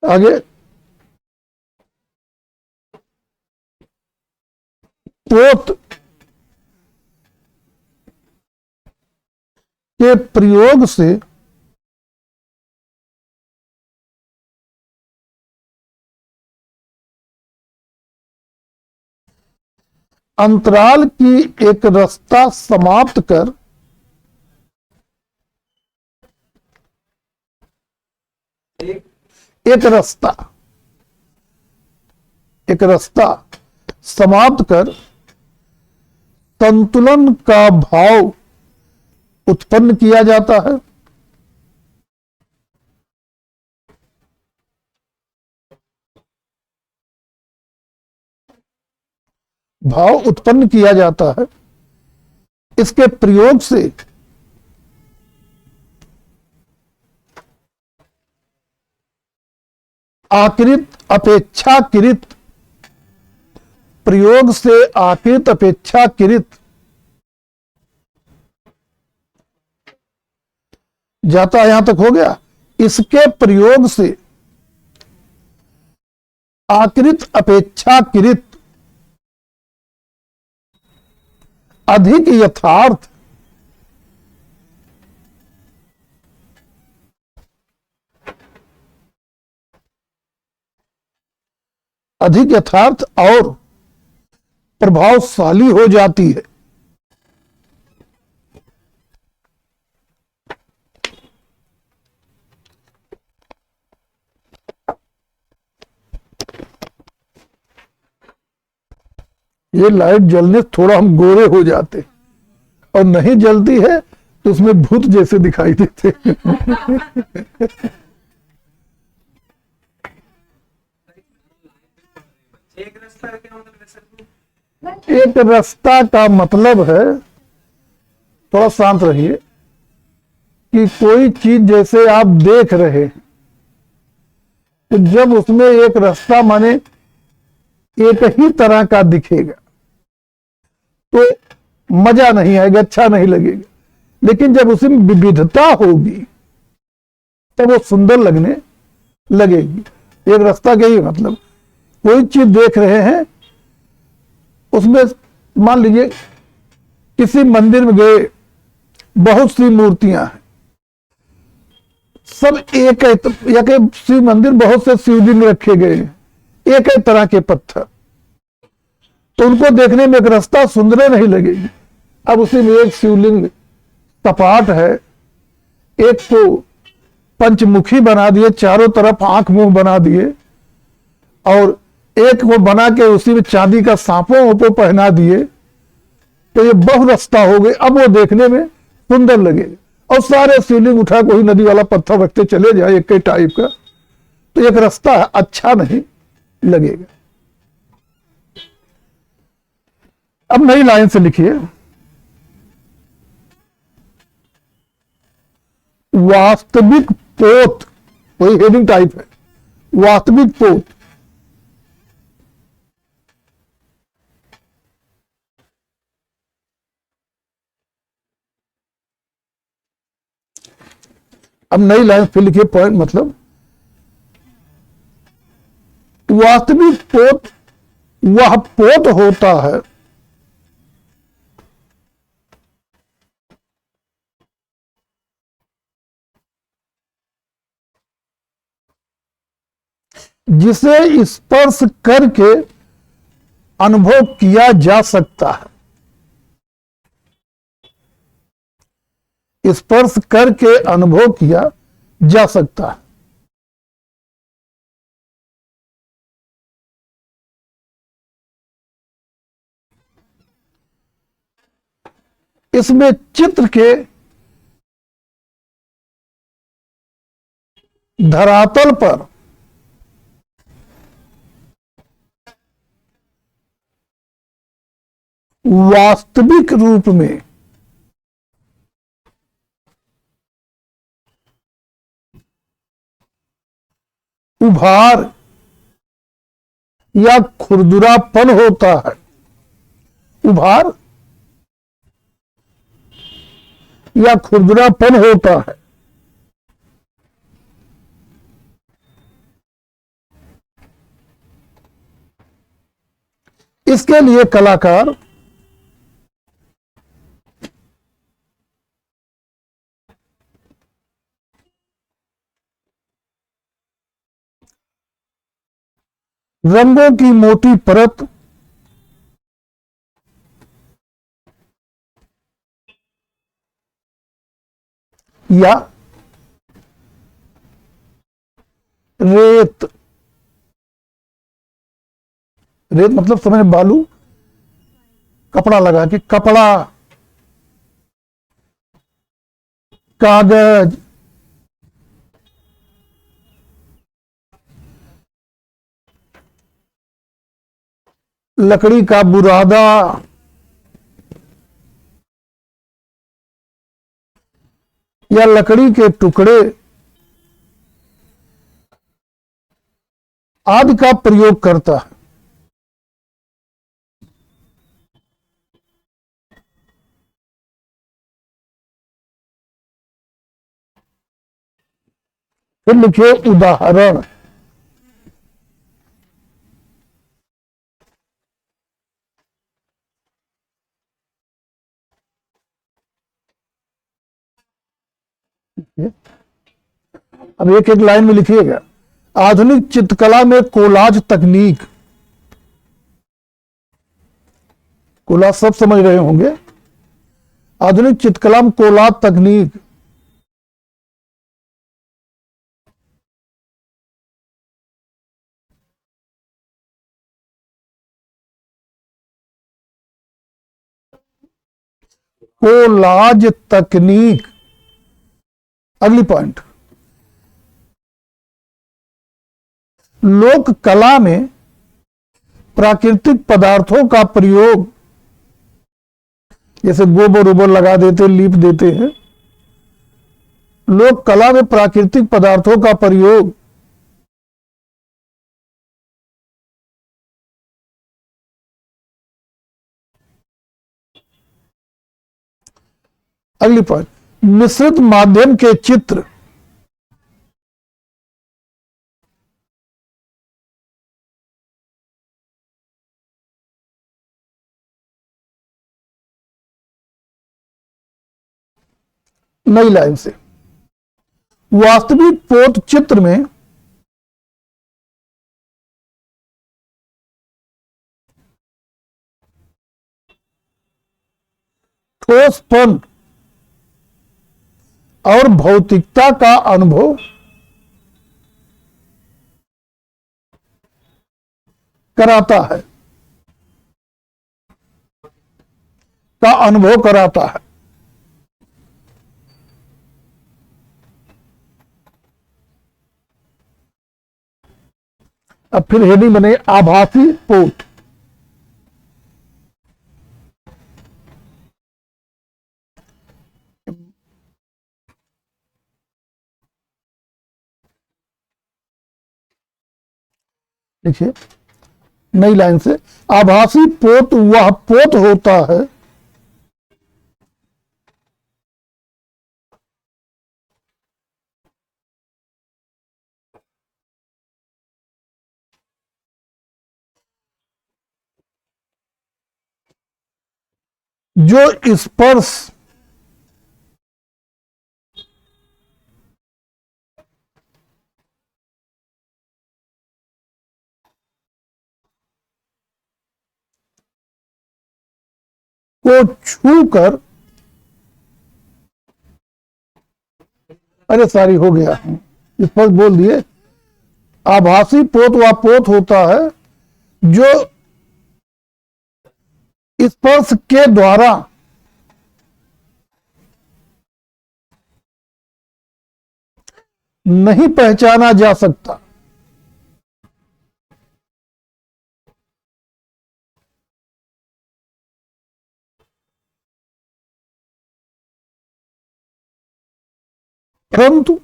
आगे पोत के प्रयोग से अंतराल की एक रास्ता समाप्त कर एक रास्ता समाप्त कर संतुलन का भाव उत्पन्न किया जाता है। भाव उत्पन्न किया जाता है। इसके प्रयोग से आकृत अपेक्षाकृत, प्रयोग से आकृत अपेक्षाकृत जाता, यहां तक हो गया। इसके प्रयोग से आकृत अपेक्षाकृत अधिक यथार्थ, अधिक यथार्थ और प्रभावशाली हो जाती है। ये लाइट जलने से थोड़ा हम गोरे हो जाते और नहीं जलती है तो उसमें भूत जैसे दिखाई देते। एक रास्ता का क्या मतलब है सर? एक रास्ता का मतलब है, थोड़ा शांत रहिए, कि कोई चीज जैसे आप देख रहे हैं तो जब उसमें एक रास्ता माने एक ही तरह का दिखेगा तो मजा नहीं आएगा, अच्छा नहीं लगेगा। लेकिन जब उसमें विविधता होगी तब वो सुंदर लगने लगेगी। एक रास्ता का ही मतलब, कोई चीज देख रहे हैं उसमें मान लीजिए किसी मंदिर में गए, बहुत सी मूर्तियां हैं, सब एक शिव मंदिर, बहुत से शिवलिंग रखे गए हैं, एक ही तरह के पत्थर, तो उनको देखने में एक रास्ता सुंदर नहीं लगेगी। अब उसी में एक शिवलिंग सपाट है, एक को पंचमुखी बना दिए, चारों तरफ आंख मुंह बना दिए, और एक को बना के उसी में चांदी का सांपों ओपो पहना दिए, तो ये बहुरास्ता हो गए। अब वो देखने में सुंदर लगेगा। और सारे शिवलिंग उठा कोई नदी वाला पत्थर रखते चले जाए एक ही टाइप का, तो एक रास्ता अच्छा नहीं लगेगा। अब नई लाइन से लिखिए, वास्तविक पोत, वही हेडिंग टाइप है, वास्तविक पोत अब नई लाइन फिर लिखिए, पॉइंट मतलब वास्तविक पोत वह पोत होता है जिसे स्पर्श करके अनुभव किया जा सकता है। स्पर्श करके अनुभव किया जा सकता है। इसमें चित्र के धरातल पर वास्तविक रूप में उभार या खुरदुरापन होता है। उभार या खुरदुरापन होता है। इसके लिए कलाकार रंगों की मोटी परत या रेत, रेत मतलब समझ बालू, कपड़ा लगा के, कपड़ा, कागज, लकड़ी का बुरादा, या लकड़ी के टुकड़े आदि का प्रयोग करता है। फिर लिखिए उदाहरण। अब एक एक लाइन में लिखिएगा। आधुनिक चित्रकला में कोलाज तकनीक, कोलाज सब समझ रहे होंगे। आधुनिक चित्रकला में कोलाज तकनीक कोलाज तकनीक, अगली पॉइंट, लोक कला में प्राकृतिक पदार्थों का प्रयोग, जैसे गोबर उबर लगा देते, लीप देते हैं। लोक कला में प्राकृतिक पदार्थों का प्रयोग अगली पॉइंट, मिश्रित माध्यम के चित्र नई लाइन से, वास्तविक पोत चित्र में ठोसपन और भौतिकता का अनुभव कराता है, का अनुभव कराता है। अब फिर हेडिंग बने आभासी पोत। देखिए नई लाइन से, आभासी पोत वह पोत होता है जो स्पर्श को छूकर, अरे सारी हो गया, स्पर्श बोल दिए। आभासी पोत व पोत होता है जो स्पर्श के द्वारा नहीं पहचाना जा सकता। परंतु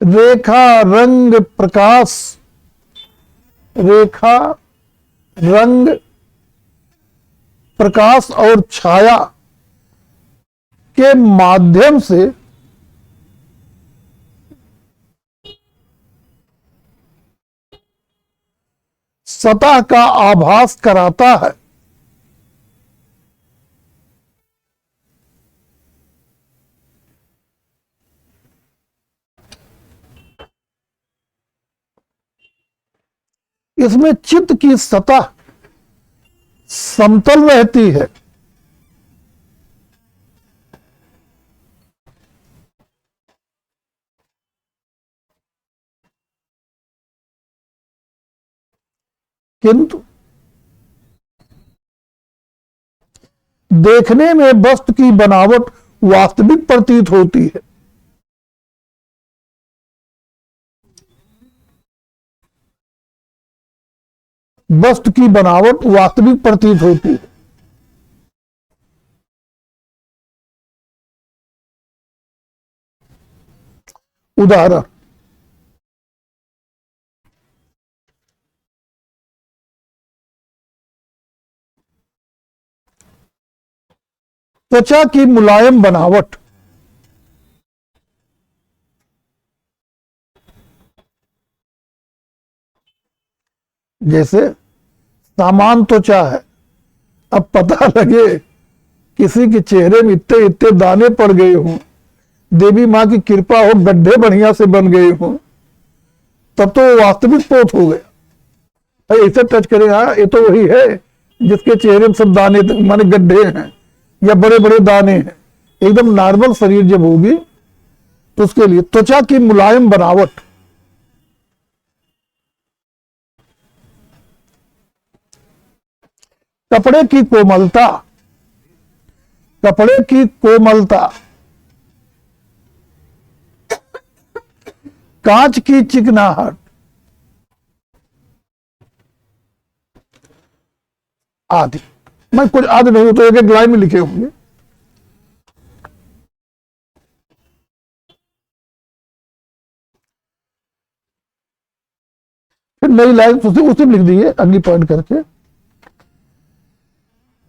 रेखा, रंग, प्रकाश, रेखा, रंग, प्रकाश और छाया के माध्यम से सतह का आभास कराता है। इसमें चित्त की सतह समतल रहती है, किंतु देखने में वस्तु की बनावट वास्तविक प्रतीत होती है। वस्तु की बनावट वास्तविक प्रतीत होती है। उदाहरण, त्वचा की मुलायम बनावट, जैसे सामान्य त्वचा है, अब पता लगे किसी के चेहरे में इतने इतने दाने पड़ गए हों, देवी मां की कृपा हो, गड्ढे बढ़िया से बन गए हों, तब तो वो वास्तविक पोत हो गया। ऐसे टच करें, हाँ ये तो वही है जिसके चेहरे में सब दाने माने गड्ढे हैं या बड़े बड़े दाने हैं। एकदम नॉर्मल शरीर जब होगी तो उसके लिए त्वचा की मुलायम बनावट, कपड़े की कोमलता, कपड़े की कोमलता, कांच की चिकनाहट आदि। मैं कुछ आदि नहीं हो तो एक एक लाइन में लिखे होंगे। फिर नई लाइन उसी लिख दी है अगली पॉइंट करके।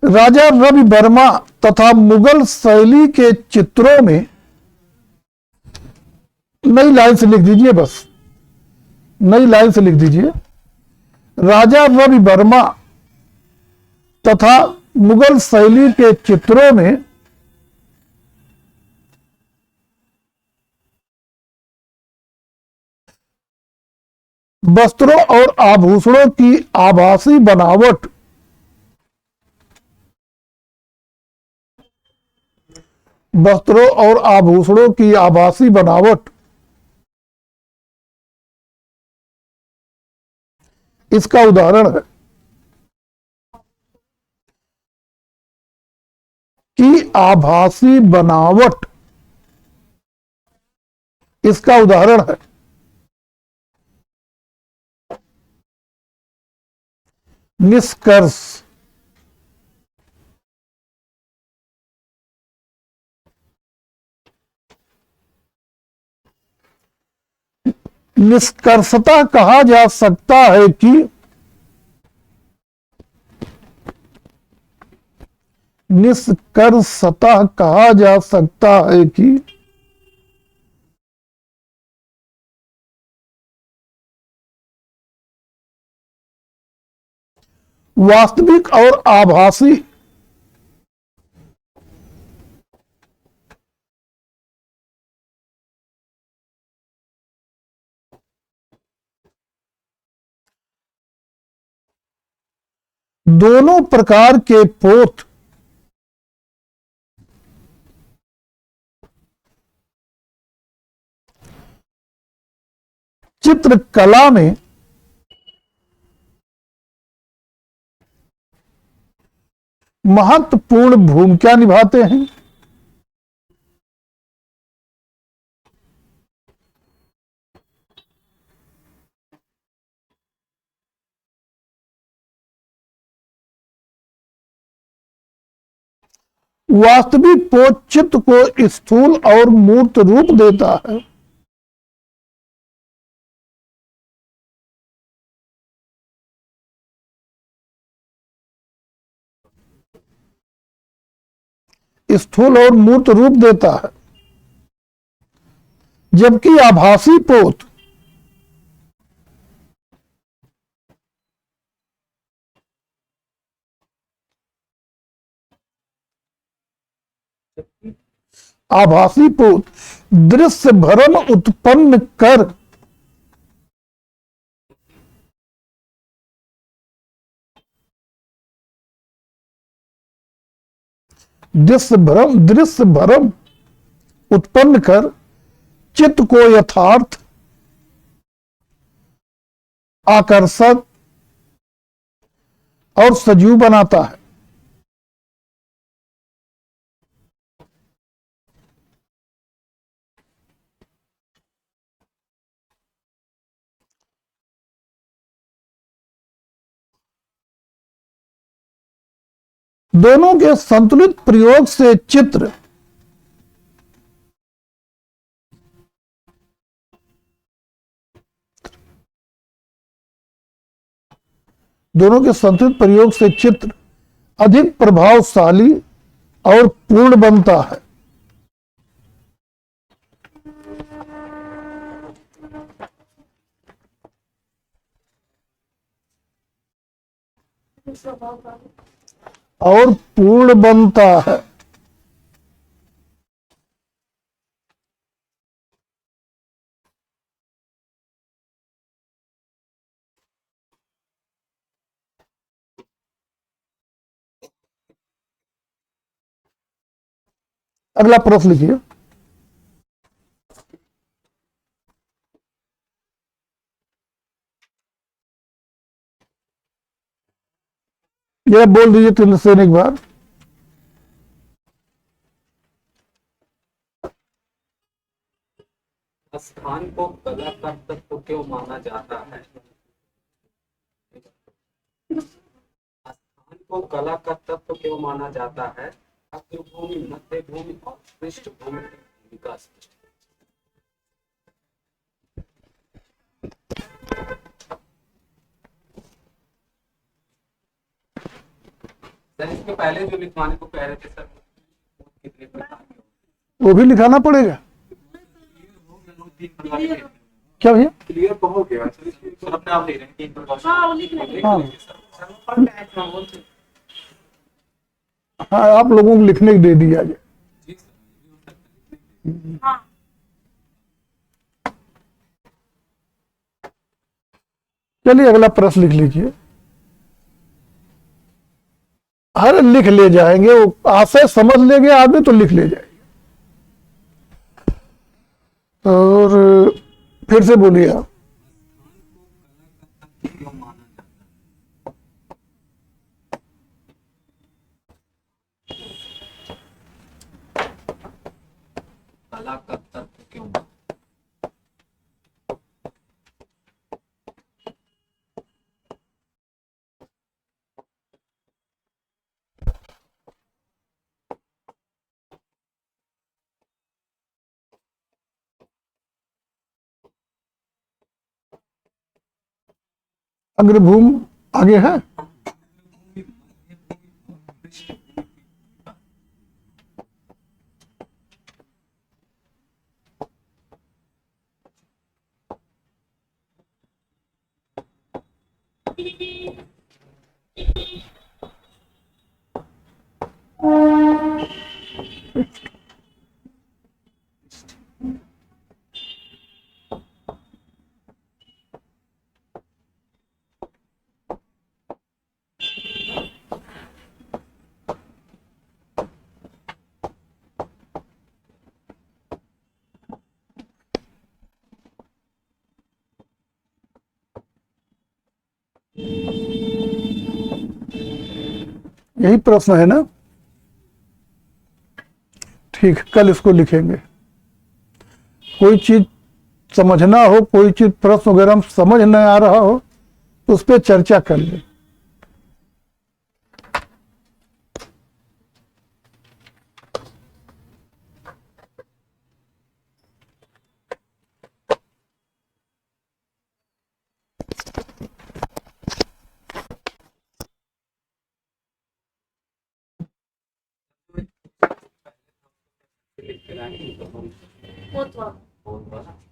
राजा रवि वर्मा तथा मुगल शैली के चित्रों में, नई लाइन से लिख दीजिए, बस नई लाइन से लिख दीजिए। राजा रवि वर्मा तथा मुगल शैली के चित्रों में वस्त्रों और आभूषणों की आभासी बनावट वस्त्रों और आभूषणों की आभासी बनावट इसका उदाहरण है कि आभासी बनावट इसका उदाहरण है निष्कर्ष। निष्कर्षतः कहा जा सकता है कि निष्कर्षतः कहा जा सकता है कि वास्तविक और आभासी दोनों प्रकार के पोत चित्रकला में महत्वपूर्ण भूमिका निभाते हैं। वास्तविक पोत चित्र को स्थूल और मूर्त रूप देता है। स्थूल और मूर्त रूप देता है, जबकि आभासी पोत आभासी पोत दृश्य भ्रम उत्पन्न कर दृश्य भ्रम उत्पन्न कर चित्त को यथार्थ, आकर्षक और सजीव बनाता है। दोनों के संतुलित प्रयोग से चित्र अधिक प्रभावशाली और पूर्ण बनता है। और पूर्ण बनता है। अगला प्रश्न लिखिए। ये बोल दीजिए तिलसेन एक बार। स्थान को कला का तत्व क्यों माना जाता है? स्थान को कला का तत्व क्यों माना जाता है? अग्रभूमि, मध्य भूमि और पृष्ठभूमि की भूमिका स्पष्ट है। इसके पहले जो लिखवाने को कह रहे थे सर, कितने प्रकार के? वो भी लिखाना पड़ेगा क्या भैया? क्लियर तो हो गया सर, अपने आप ले रहे हैं 3 प्रकार। हाँ, वो लिख लेंगे। हाँ, आप लोगों को लिखने दे दिया जाए। हाँ, चलिए अगला प्रश्न लिख लीजिए। अरे लिख ले जाएंगे, वो आशय समझ लेंगे आदमी तो लिख ले जाएंगे। और फिर से बोलिए आप। कला का तत्व क्यों? अग्रभूमि आगे है। यही प्रश्न है ना? ठीक, कल इसको लिखेंगे। कोई चीज समझना हो, कोई चीज प्रश्न वगैरह हम समझ नहीं आ रहा हो तो उस पर चर्चा कर ले। लिख के लाएंगे तो हम वो तो बहुत बड़ा